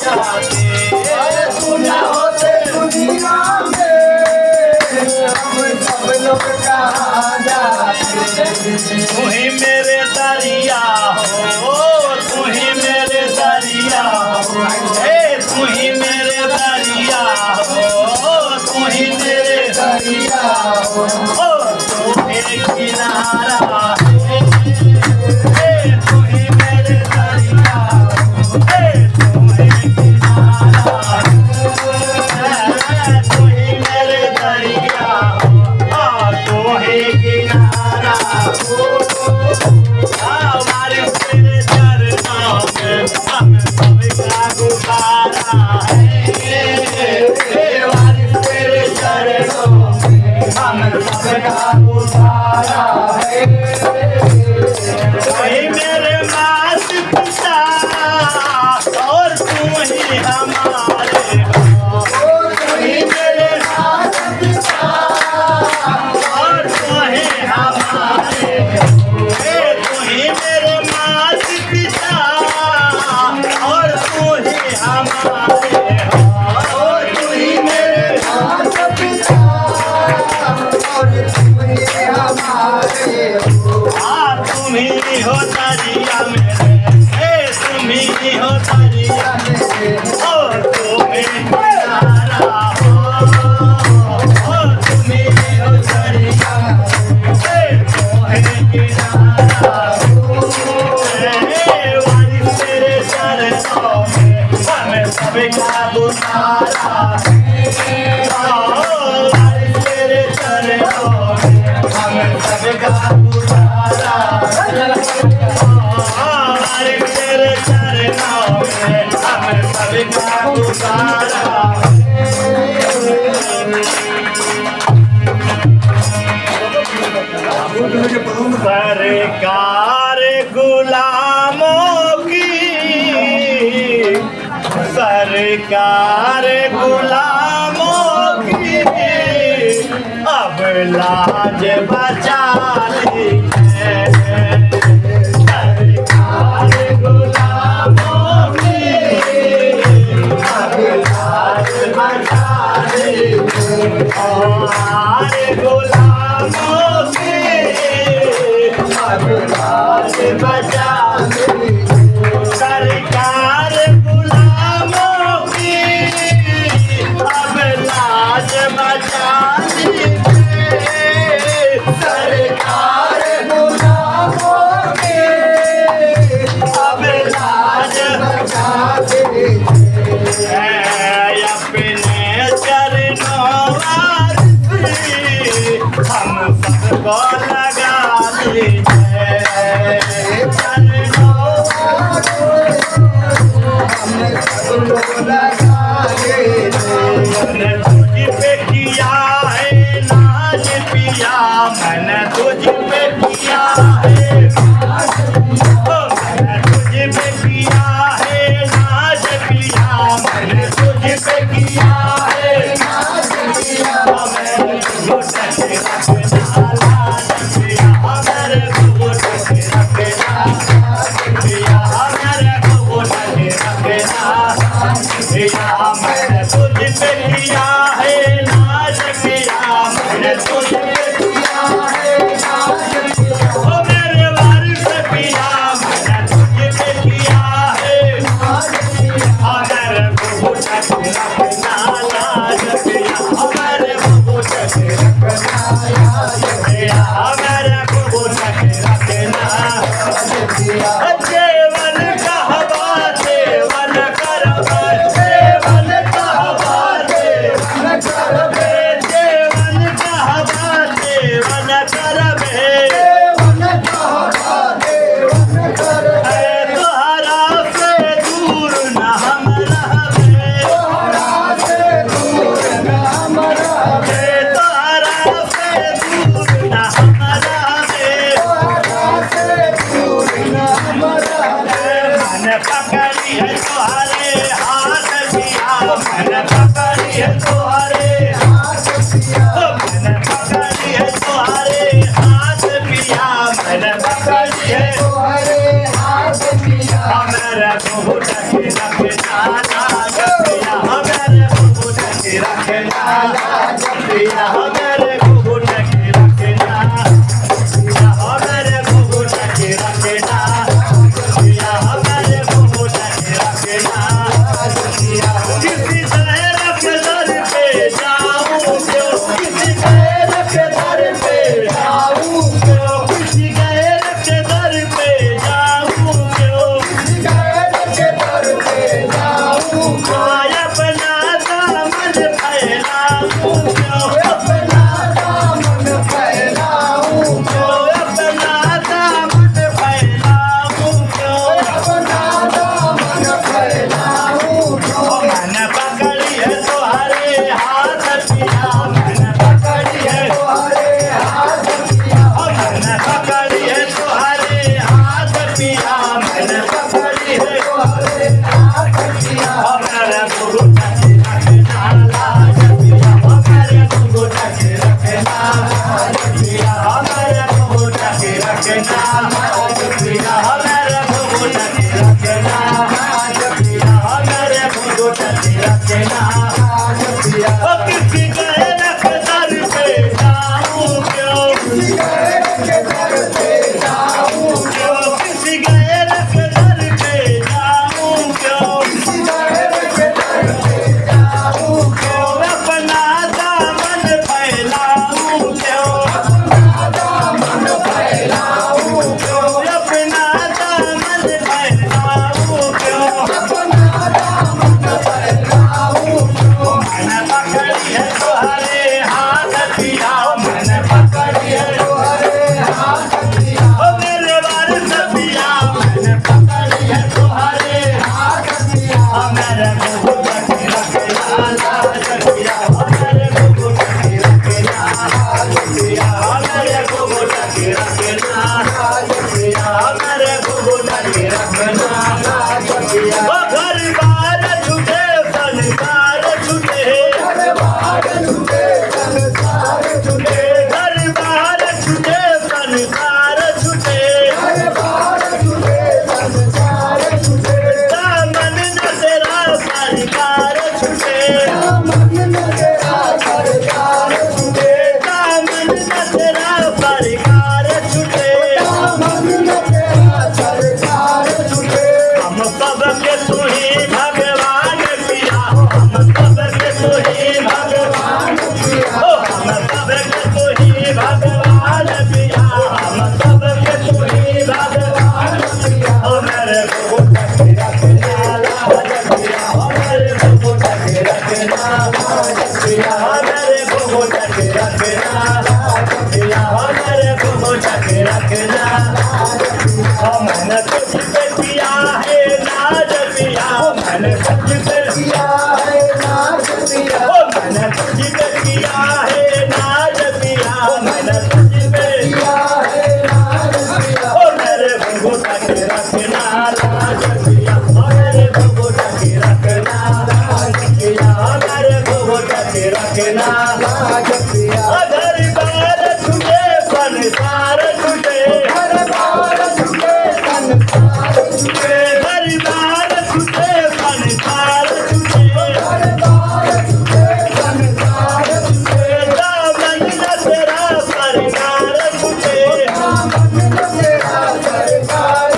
जाते तू ना होते दुनिया में हम सब लोग कहाँ जाते। तू ही मेरे दरिया हो, तू ही मेरे दरिया हो, तू ही मेरे दरिया हो, तू ही मेरे दरिया हो, तू ही किनारा है, तू ही मेरे दरिया हो, तू ही किनारा है, तू ही मेरे दरिया हो, तू ही किनारा हो। हमारे तेरे चरणों में हम सबका गुजारा है, हमारे तेरे चरणों में हम सबका गुजारा है। वही मेरे मात पिता और तू ही हमारे हो, तू ही मेरे माता पिता और तू ही हमारे हो, तू ही मेरे मात पिता और तू ही हमारे हो, तू ही मेरे माता पिता और तुम ही हमारे हो। तुम ही हो दरिया मेरे, तुम ही हो दरिया ओ तुम ही किनारा हो, तुम ही हो दरिया तुम ही किनारा हो। वारी तेरे चरणों में हमें सबका गुजारा है, वारी तेरे चरणों में हमें सबका गुजारा हमारे तेरे चरणों में हमें सबका गुजारा। सरकार गुलामों की, सरकार गुलामों की अब लाज बचा ली है। सरकार गुलामों की अब लाज बचा ली है। और गुलामों की अब लाज बचा ली है। सरकार गुलामों की अब लाज बचा ली है। सरकार गुलामों के अब लाज बचा दे। अपने चरणों वारिस हम सबको लगा लीजिए। ओ किसी गए रख दर पे जाऊं क्यों क्यों किसी गए रख दर पे जाऊं क्यों क्यों अपना दामन फैलाऊं क्यों अपना दामन फैलाऊं क्यों मैंने पकड़ी है तुम्हारे हाथ पिया मैंने पकड़ी है ओ मेरे वारिस पिया मैंने पकड़ी है तुम्हारे हाथ पिया मेरे को टके रखना लाज पिया मेरे को टके रखना लाज पिया मेरे को टके रखना लाज पिया मेरे को टके रखना लाज पिया ओ घर बार छूटे संसार छूटे घर बार छूटे संसार छूटे दामन न तेरा सरकार छूटे दामन न तेरा सरकार छूटे हम सब के तू ही भगवान पिया हम सब के तू ही भगवान पिया ओ हम सब के तू ही भगवान पिया हम सब के तू ही भगवान पिया ओ मेरे को टके रखना लाज पिया ओ मेरे को टके रखना लाज पिया ओ मेरे को टके रखना लाज पिया ओ मेरे को टके रखना ओ मैंने तुझ पे किया है नाज पिया मैंने तुझ पे किया है नाज पिया ओ मैंने तुझ पे किया है नाज पिया मैंने तुझ पे किया है नाज पिया ओ मेरे को टके रखना लाज पिया ओ मेरे को टके रखना लाज पिया ओ मेरे को टके रखना लाज पिया अधर बार छूटे संसार छूटे घर बार छूटे संसार छूटे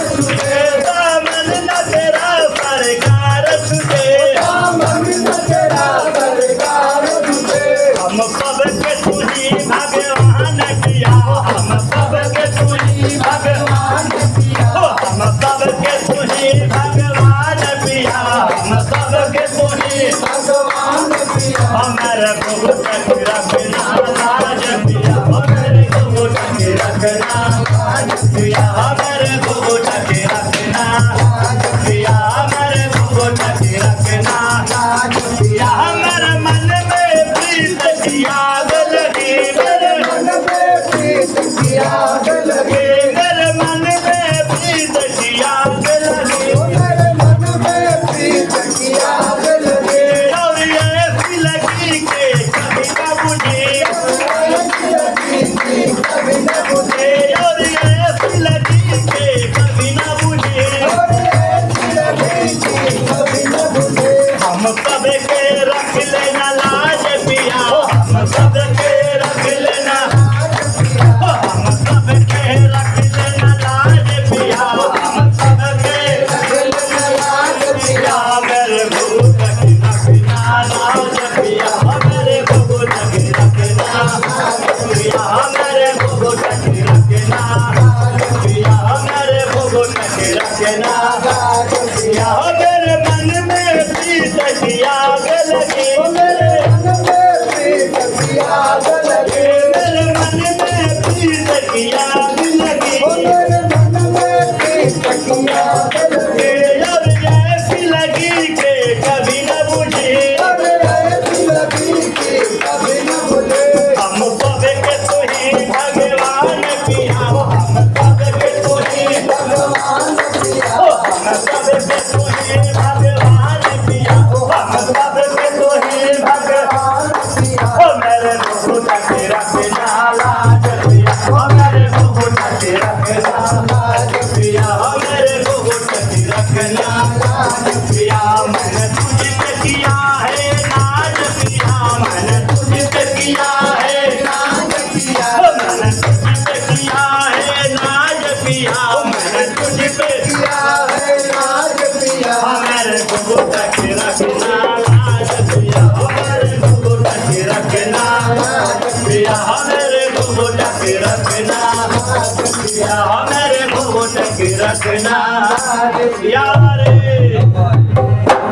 दामन न तेरा सरकार छूटे दामन न तेरा सरकार छूटे हम सब के तू ही भगवान किया हम सब के तू ही भगवान पिया हम सब के तू ही भगवान पिया हम सब के तू ही भगवान पिया हमारे को टके रखना लाज पिया हमारे को टके रखना लाज पिया हमारे को टके रखना लाज पिया हमारे को टके रखना लाज पिया हमारे मन में प्रीत की आग लगी मेरे मन में प्रीत की आग लगी मेरे मन में प्रीत की आग लगी मेरे मन में प्रीत की आग लगी और ये ऐसी लगी के कभी न बुझी रखना लाज पिया हमारे घुघुटा के रखना पिया हमारे घुघुटा के रखना पिया हमारे घुघुटा के रखना यारे